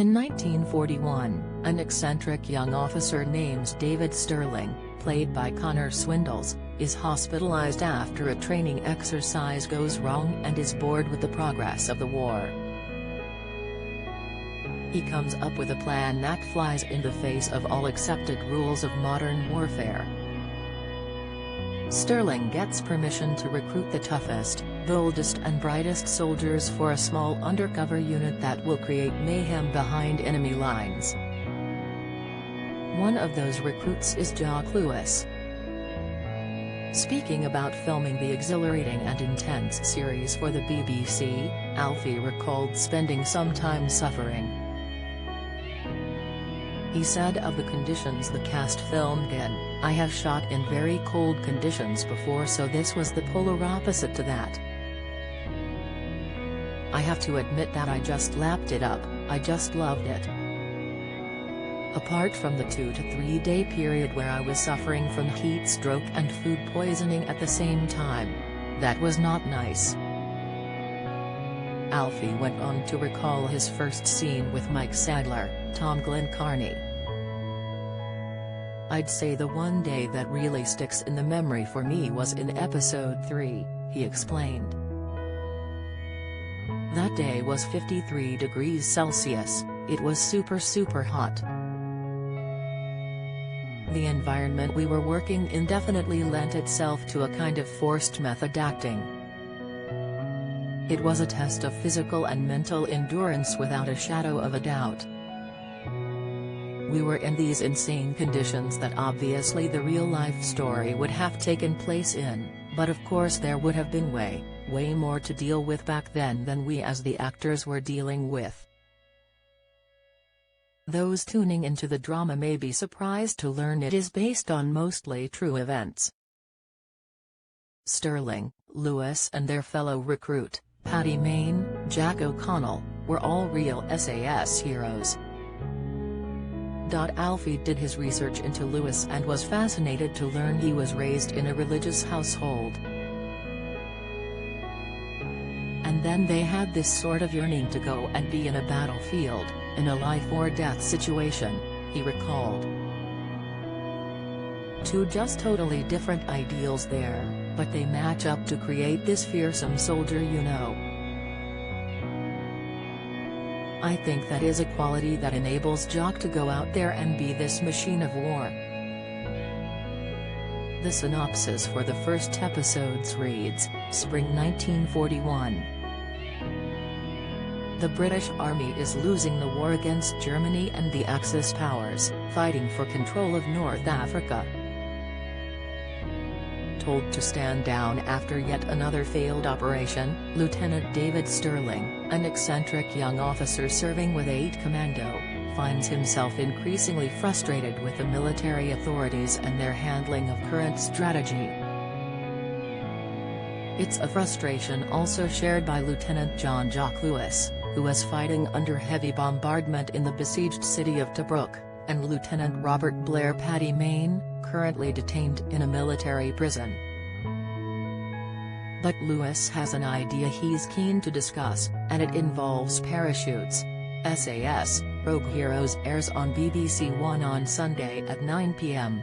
In 1941, an eccentric young officer named David Sterling, played by Connor Swindells, is hospitalized after a training exercise goes wrong and is bored with the progress of the war. He comes up with a plan that flies in the face of all accepted rules of modern warfare. Sterling gets permission to recruit the toughest, boldest and brightest soldiers for a small undercover unit that will create mayhem behind enemy lines. One of those recruits is Jock Lewis. Speaking about filming the exhilarating and intense series for the BBC, Alfie recalled spending some time suffering. He said of the conditions the cast filmed in, "I have shot in very cold conditions before, so this was the polar opposite to that. I have to admit that I just lapped it up, I just loved it." Apart from the 2 to 3 day period where I was suffering from heat stroke and food poisoning at the same time. That was not nice. Alfie went on to recall his first scene with Mike Sadler, Tom Glencarney. "I'd say the one day that really sticks in the memory for me was in episode 3, he explained. That day was 53 degrees Celsius, it was super hot. The environment we were working in definitely lent itself to a kind of forced method acting. It was a test of physical and mental endurance without a shadow of a doubt. We were in these insane conditions that obviously the real-life story would have taken place in, but of course there would have been way more to deal with back then than we as the actors were dealing with." Those tuning into the drama may be surprised to learn it is based on mostly true events. Sterling, Lewis and their fellow recruit, Paddy Mayne, Jack O'Connell, were all real SAS heroes. Alfie did his research into Lewis and was fascinated to learn he was raised in a religious household. And then they had this sort of yearning to go and be in a battlefield, in a life-or-death situation, he recalled. Two just totally different ideals there, but they match up to create this fearsome soldier you know. I think that is a quality that enables Jock to go out there and be this machine of war. The synopsis for the first episodes reads, Spring 1941. The British Army is losing the war against Germany and the Axis powers, fighting for control of North Africa. Told to stand down after yet another failed operation, Lieutenant David Sterling, an eccentric young officer serving with 8 Commando, finds himself increasingly frustrated with the military authorities and their handling of current strategy. It's a frustration also shared by Lieutenant John Jock Lewis, who was fighting under heavy bombardment in the besieged city of Tobruk, and Lieutenant Robert Blair Paddy Mayne, currently detained in a military prison. But Lewis has an idea he's keen to discuss, and it involves parachutes. SAS Rogue Heroes airs on BBC One on Sunday at 9 p.m.